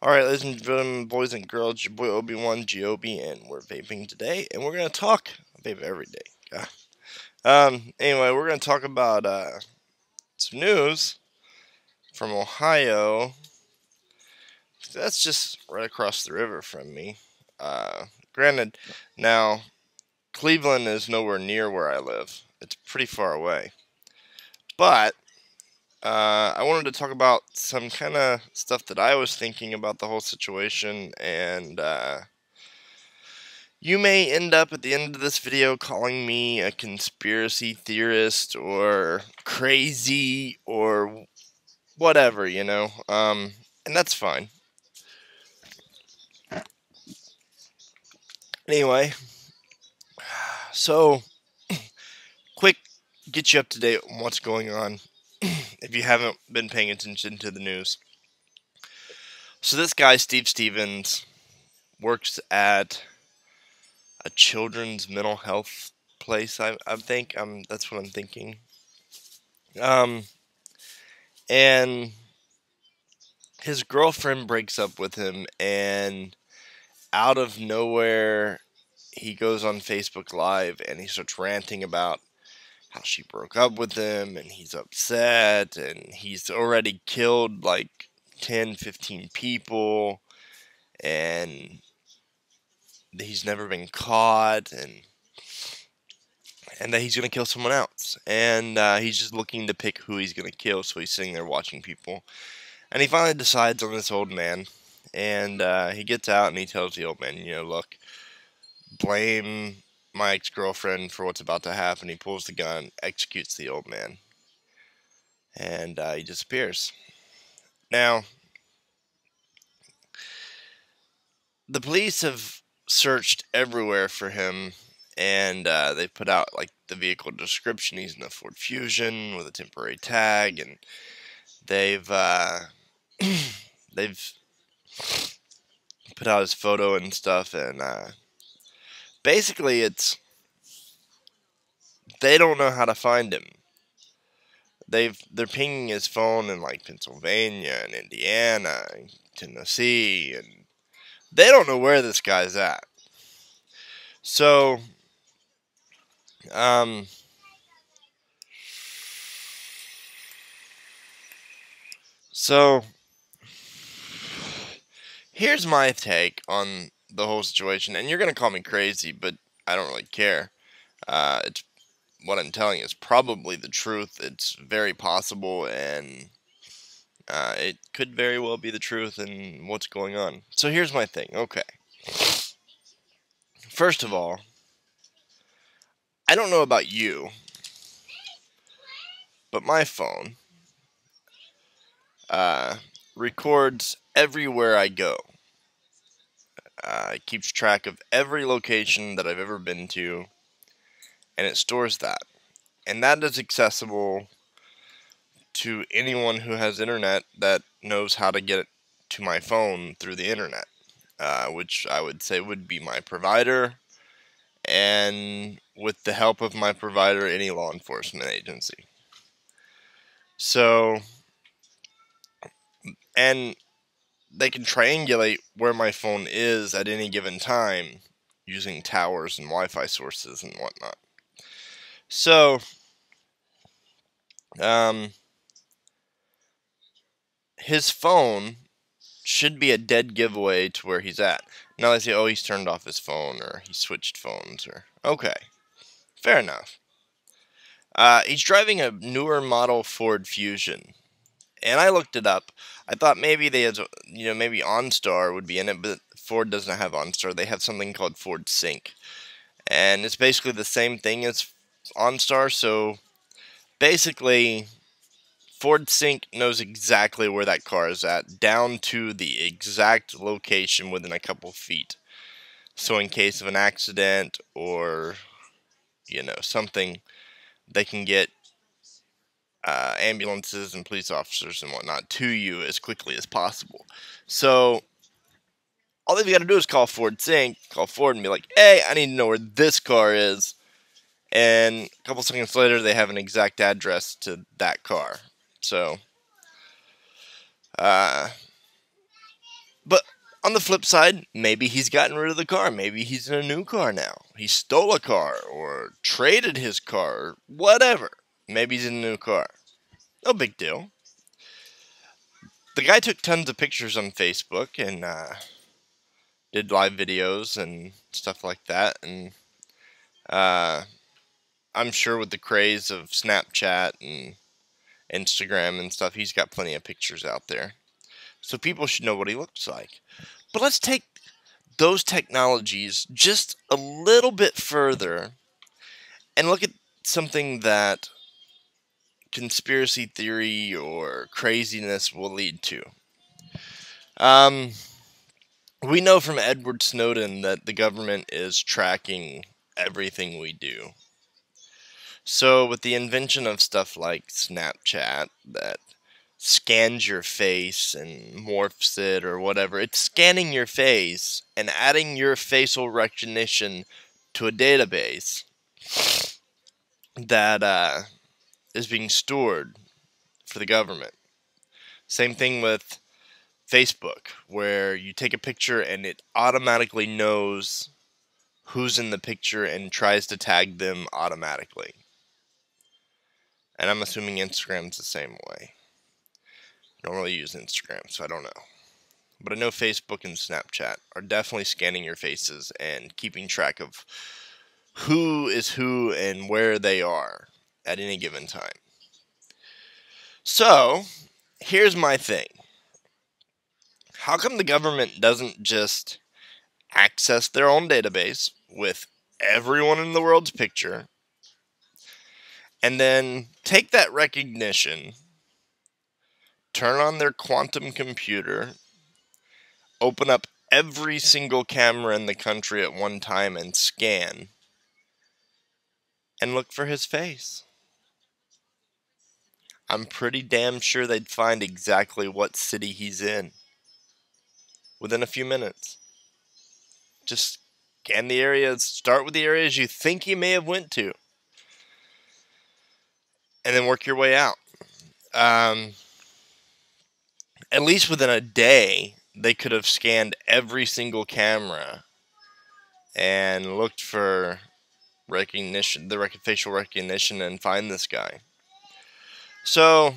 Alright, ladies and gentlemen, boys and girls, it's your boy Obi-Wan G-O-B, and we're vaping today, and we're going to talk, I vape every day, anyway, we're going to talk about, some news from Ohio. That's just right across the river from me. Granted, now, Cleveland is nowhere near where I live. It's pretty far away. But I wanted to talk about some kind of stuff that I was thinking about the whole situation, and you may end up at the end of this video calling me a conspiracy theorist or crazy or whatever, you know, and that's fine. Anyway, so quick, get you up to date on what's going on if you haven't been paying attention to the news. So this guy, Steve Stevens, works at a children's mental health place, I think. That's what I'm thinking. And his girlfriend breaks up with him, and out of nowhere, he goes on Facebook Live, and he starts ranting about how she broke up with him, and he's upset, and he's already killed like 10, 15 people, and he's never been caught, and that he's going to kill someone else. And he's just looking to pick who he's going to kill, so he's sitting there watching people. And he finally decides on this old man, and he gets out and he tells the old man, you know, look, blame my ex-girlfriend for what's about to happen. He pulls the gun, executes the old man, and he disappears. Now, the police have searched everywhere for him, and they put out like the vehicle description. He's in a Ford Fusion with a temporary tag, and they've they've put out his photo and stuff, and basically they don't know how to find him. They're pinging his phone in like Pennsylvania and Indiana and Tennessee, and they don't know where this guy's at. So here's my take on the whole situation, and you're gonna call me crazy, but I don't really care. It's what I'm telling you is probably the truth. It's very possible, and it could very well be the truth in what's going on. So here's my thing. Okay. First of all, I don't know about you, but my phone records everywhere I go. It keeps track of every location that I've ever been to, and it stores that. And that is accessible to anyone who has internet that knows how to get it to my phone through the internet, which I would say would be my provider, and with the help of my provider, any law enforcement agency. So, and they can triangulate where my phone is at any given time using towers and Wi-Fi sources and whatnot. So, his phone should be a dead giveaway to where he's at. Now they say, oh, he's turned off his phone, or he switched phones, or okay, fair enough. He's driving a newer model Ford Fusion, and I looked it up. I thought maybe they had, maybe OnStar would be in it, but Ford doesn't have OnStar. They have something called Ford Sync, and it's basically the same thing as OnStar. So basically, Ford Sync knows exactly where that car is at, down to the exact location within a couple feet. So in case of an accident or, something, they can get ambulances and police officers and whatnot to you as quickly as possible. So all they've got to do is call Ford Sync, call Ford and be like, hey, I need to know where this car is. And a couple seconds later, they have an exact address to that car. So, but on the flip side, maybe he's gotten rid of the car. Maybe he's in a new car now. He stole a car or traded his car or whatever. Maybe he's in a new car. No big deal. The guy took tons of pictures on Facebook and did live videos and stuff like that. And I'm sure with the craze of Snapchat and Instagram and stuff, he's got plenty of pictures out there. So people should know what he looks like. But let's take those technologies just a little bit further and look at something that conspiracy theory or craziness will lead to. We know from Edward Snowden that the government is tracking everything we do. So with the invention of stuff like Snapchat that scans your face and morphs it or whatever, it's scanning your face and adding your facial recognition to a database that is being stored for the government. Same thing with Facebook, where you take a picture and it automatically knows who's in the picture and tries to tag them automatically. And I'm assuming Instagram's the same way. I don't really use Instagram, so I don't know. But I know Facebook and Snapchat are definitely scanning your faces and keeping track of who is who and where they are at any given time. So, here's my thing. How come the government doesn't just access their own database with everyone in the world's picture and then take that recognition, turn on their quantum computer, open up every single camera in the country at one time and scan, and look for his face? I'm pretty damn sure they'd find exactly what city he's in within a few minutes. Just scan the areas, start with the areas you think he may have went to, and then work your way out. At least within a day, they could have scanned every single camera and looked for recognition, the facial recognition, and find this guy. So,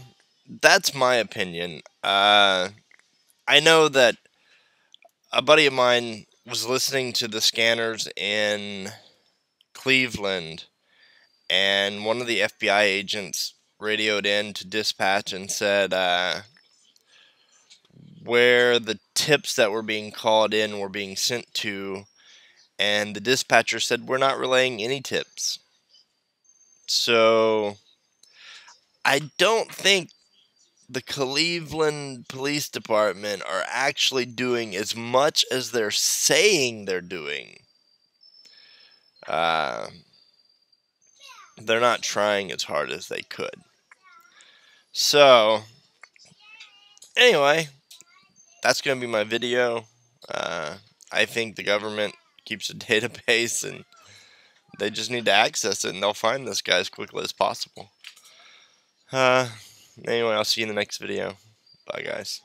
that's my opinion. I know that a buddy of mine was listening to the scanners in Cleveland, and one of the FBI agents radioed in to dispatch and said where the tips that were being called in were being sent to, and the dispatcher said, we're not relaying any tips. So, I don't think the Cleveland Police Department are actually doing as much as they're saying they're doing. They're not trying as hard as they could. So, anyway, that's going to be my video. I think the government keeps a database and they just need to access it and they'll find this guy as quickly as possible. Anyway, I'll see you in the next video. Bye, guys.